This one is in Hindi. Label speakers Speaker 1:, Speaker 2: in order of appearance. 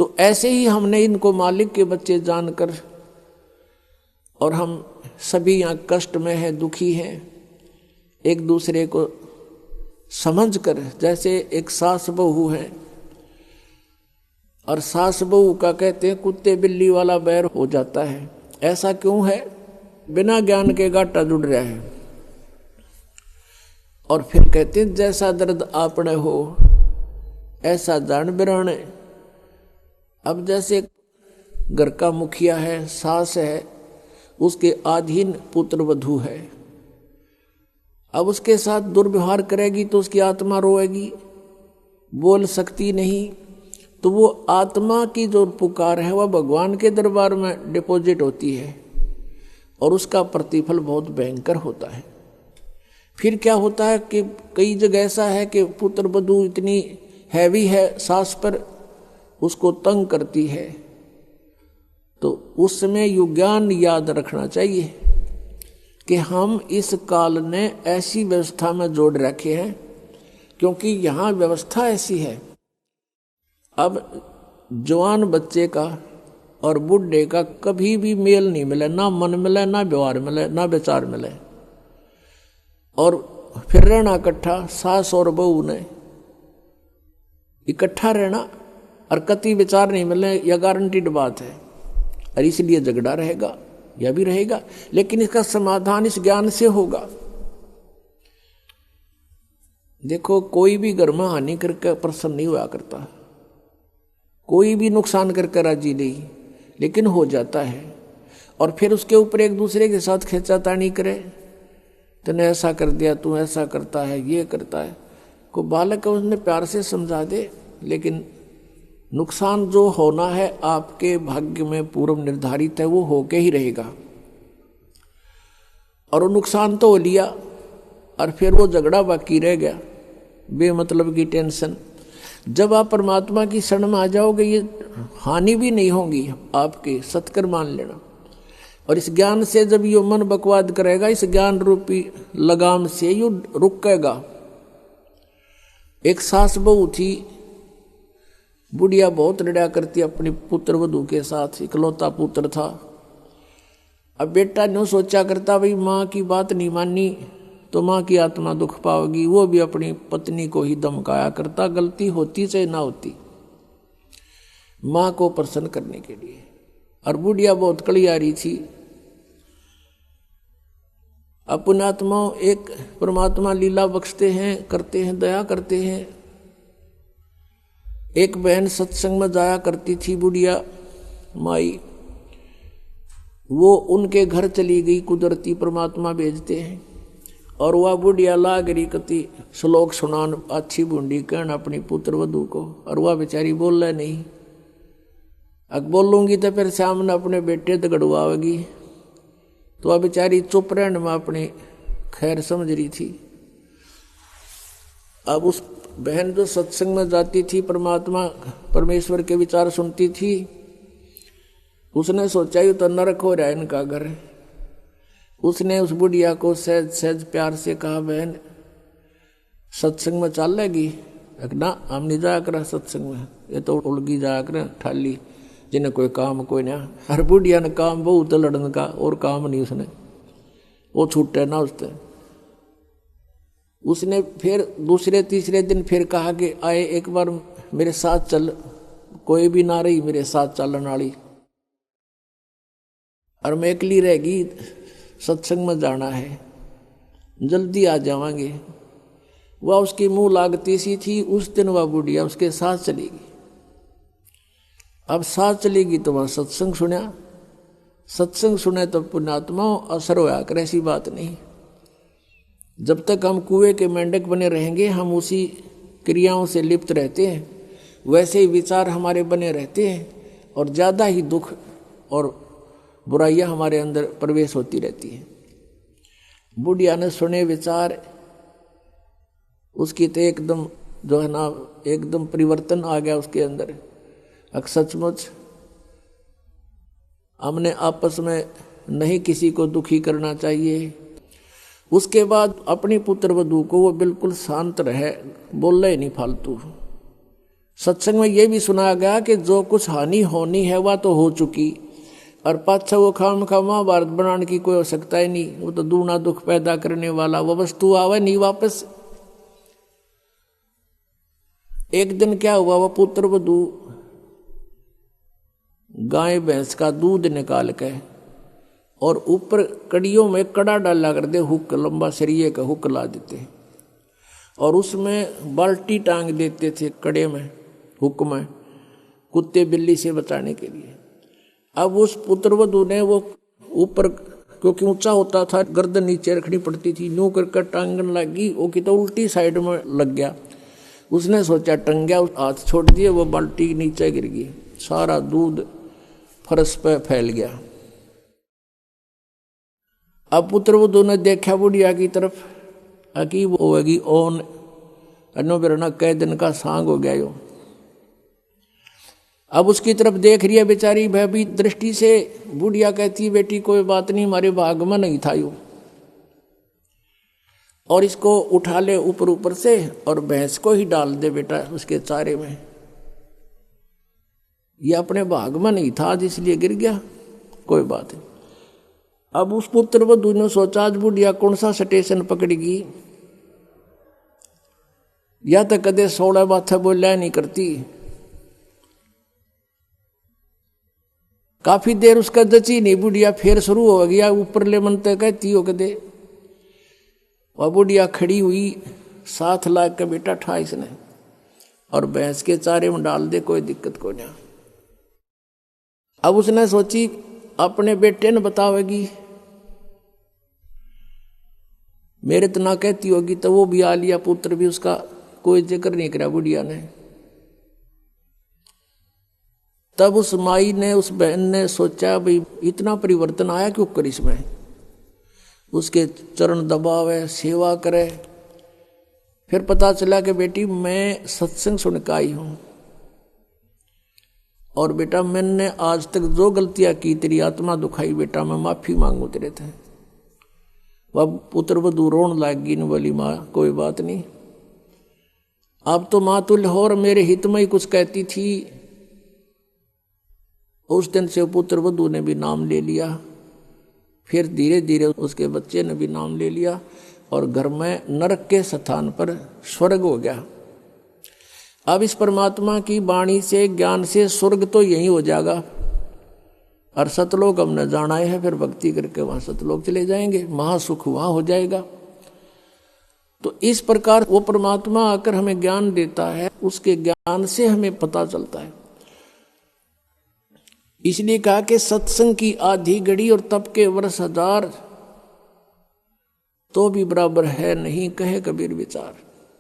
Speaker 1: तो ऐसे ही हमने इनको मालिक के बच्चे जानकर, और हम सभी यहाँ कष्ट में हैं, दुखी हैं, एक दूसरे को समझकर, जैसे एक सास बहू है और सास बहू का कहते हैं कुत्ते बिल्ली वाला बैर हो जाता है। ऐसा क्यों है? बिना ज्ञान के गाटा जुड़ रहा है। और फिर कहते हैं जैसा दर्द आपने हो ऐसा जान बिराने। अब जैसे घर का मुखिया है, सास है, उसके अधीन पुत्र वधू है, अब उसके साथ दुर्व्यवहार करेगी तो उसकी आत्मा रोएगी, बोल सकती नहीं। तो वो आत्मा की जो पुकार है वह भगवान के दरबार में डिपॉजिट होती है और उसका प्रतिफल बहुत भयंकर होता है। फिर क्या होता है कि कई जगह ऐसा है कि पुत्र वधू इतनी हैवी है सास पर, उसको तंग करती है, तो उस समय यु ज्ञान याद रखना चाहिए कि हम इस काल ने ऐसी व्यवस्था में जोड़ रखे हैं, क्योंकि यहाँ व्यवस्था ऐसी है। अब जवान बच्चे का और बुढ़े का कभी भी मेल नहीं मिले, ना मन मिले, ना व्यवहार मिले, ना विचार मिले, और फिर रहना इकट्ठा, सास और बहू ने इकट्ठा रहना और कति विचार नहीं मिले, यह गारंटीड बात है। और इसलिए झगड़ा रहेगा, यह भी रहेगा, लेकिन इसका समाधान इस ज्ञान से होगा। देखो कोई भी घर में हानि करके प्रसन्न नहीं हुआ करता, कोई भी नुकसान करके राजी नहीं, लेकिन हो जाता है। और फिर उसके ऊपर एक दूसरे के साथ खींचातानी करे, तूने ऐसा कर दिया, तू ऐसा करता है, ये करता है। को बालक है उसने प्यार से समझा दे, लेकिन नुकसान जो होना है आपके भाग्य में पूर्व निर्धारित है, वो होके ही रहेगा। और वो नुकसान तो हो लिया और फिर वो झगड़ा बाकी रह गया, बेमतलब की टेंशन। जब आप परमात्मा की शरण में आ जाओगे ये हानि भी नहीं होगी आपके, सत्कर मान लेना। और इस ज्ञान से जब ये मन बकवाद करेगा, इस ज्ञान रूपी लगाम से यू रुकेगा। एक सास बहू थी, बुढ़िया बहुत लड़ा करती अपनी पुत्र वधू के साथ, इकलौता पुत्र था। अब बेटा ने सोचा करता भाई माँ की बात नहीं मानी तो माँ की आत्मा दुख पाओगी, वो भी अपनी पत्नी को ही धमकाया करता, गलती होती चाहे ना होती, माँ को प्रसन्न करने के लिए। और बुढ़िया बहुत कलियारी थी। अपने आत्मा एक परमात्मा लीला बख्शते हैं, करते हैं, दया करते हैं। एक बहन सत्संग में जाया करती थी बुढ़िया माई, वो उनके घर चली गई, कुदरती परमात्मा भेजते हैं। और वह बुढ़िया लागरी कति श्लोक सुनान अच्छी बूंदी कहना अपनी पुत्र वधू को, और वह बेचारी बोल रहा नहीं। अब बोलूंगी तो फिर सामने अपने बेटे दगड़वाएगी, तो वह बेचारी चुप रहने में अपनी खैर समझ रही थी। अब उस बहन जो सत्संग में जाती थी, परमात्मा परमेश्वर के विचार सुनती थी, उसने सोचा ये तो नरक हो रहा है इनका घर। उसने उस बुढ़िया को सहज सहज प्यार से कहा, बहन सत्संग में चल लेगी? ना हम नहीं जाया करा सत्संग में, ये तो उलगी जाया कर ठाली, जिन्हें कोई काम कोई ना। हर बुढ़िया ने काम बहुत लड़ने का, और काम नहीं उसने, वो छूटे ना उससे। उसने फिर दूसरे तीसरे दिन फिर कहा कि आए एक बार मेरे साथ चल, कोई भी ना रही मेरे साथ चलने वाली, और मैं अकेली रहेगी, सत्संग में जाना है, जल्दी आ जावांगे। वह उसकी मुंह लागती सी थी। उस दिन वह बुढ़िया उसके साथ चलेगी। अब साथ चलेगी तो वह सत्संग सुना, सत्संग सुने तो पुण्यात्मा असर होया कर, ऐसी बात नहीं। जब तक हम कुएं के मेंढक बने रहेंगे, हम उसी क्रियाओं से लिप्त रहते हैं, वैसे ही विचार हमारे बने रहते हैं, और ज़्यादा ही दुख और बुराइयां हमारे अंदर प्रवेश होती रहती है। बुढ़िया ने सुने विचार, उसकी तो एकदम जो है ना, एकदम परिवर्तन आ गया उसके अंदर। सचमुच हमने आपस में नहीं किसी को दुखी करना चाहिए। उसके बाद अपनी पुत्र वधू को वो बिल्कुल शांत रहे, बोले ही नहीं फालतू, सत्संग में ये भी सुनाया गया कि जो कुछ हानि होनी है वह तो हो चुकी, और पाछा वो खाम खा महाभारत बनाने की कोई आवश्यकता ही नहीं। वो तो दूना दुख पैदा करने वाला वो वस्तु आवे नहीं वापस। एक दिन क्या हुआ, वो पुत्र वधू गाय भैंस का दूध निकाल के और ऊपर कड़ियों में कड़ा डाला कर दे, हुक लंबा सरिये का हुक ला देते और उसमें बाल्टी टांग देते थे कड़े में, हुक में, कुत्ते बिल्ली से बचाने के लिए। अब उस पुत्रवधू ने वो ऊपर, क्योंकि ऊंचा होता था, गर्दन नीचे रखनी पड़ती थी, यूं करके टांगन लगी, वो की तो उल्टी साइड में लग गया। उसने सोचा टंग गया, हाथ छोड़ दिए, वो बाल्टी नीचे गिर गई, सारा दूध फर्श पे फैल गया। अब पुत्रवधू ने देखा बुढ़िया की तरफ, अकी वो होगी ओन अनो बिरना कई दिन का सांग हो गया यो। अब उसकी तरफ देख रही है बेचारी भयभीत दृष्टि से। बुढ़िया कहती बेटी कोई बात नहीं, हमारे भाग में नहीं था यो, और इसको उठा ले ऊपर ऊपर से और भैंस को ही डाल दे बेटा उसके चारे में। ये अपने भाग में नहीं था इसलिए गिर गया, कोई बात नहीं। अब उस पुत्र वधू ने सोचा आज बुढ़िया कौन सा स्टेशन पकड़ेगी, या तो कदे 16 बातें बोलिया नहीं करती। काफी देर उसका जची नहीं, बुढ़िया फिर शुरू हो गया ऊपर ले मनते कहती हो कदे। वह बुढ़िया खड़ी हुई, साथ लाग के बेटा ठा इसने और भैंस के चारे में डाल दे, कोई दिक्कत को नहीं। अब उसने सोची अपने बेटे ने बतावेगी, मेरे तो ना कहती होगी तो वो भी आ लिया, पुत्र भी उसका कोई जिक्र नहीं करा बुढ़िया ने। तब उस माई ने, उस बहन ने सोचा भाई इतना परिवर्तन आया क्यों कर इसमें, उसके चरण दबावे, सेवा करे। फिर पता चला कि बेटी मैं सत्संग सुन के आई हूं और बेटा मैंने आज तक जो गलतियां की तेरी आत्मा दुखाई, बेटा मैं माफी मांगू तेरे थे। वह पुत्र वधू रोन लागी न बोली माँ कोई बात नहीं, अब तो माँ तुल्य हो और मेरे हित में ही कुछ कहती थी। उस दिन से पुत्र वधू ने भी नाम ले लिया, फिर धीरे धीरे उसके बच्चे ने भी नाम ले लिया और घर में नरक के स्थान पर स्वर्ग हो गया। अब इस परमात्मा की वाणी से, ज्ञान से स्वर्ग तो यही हो जाएगा, और सतलोक हमने जाना है, फिर भक्ति करके वहां सतलोक चले जाएंगे, महासुख वहां हो जाएगा। तो इस प्रकार वो परमात्मा आकर हमें ज्ञान देता है, उसके ज्ञान से हमें पता चलता है। इसलिए कहा कि सत्संग की आधी घड़ी और तप के वर्ष 1000 तो भी बराबर है नहीं, कहे कबीर विचार।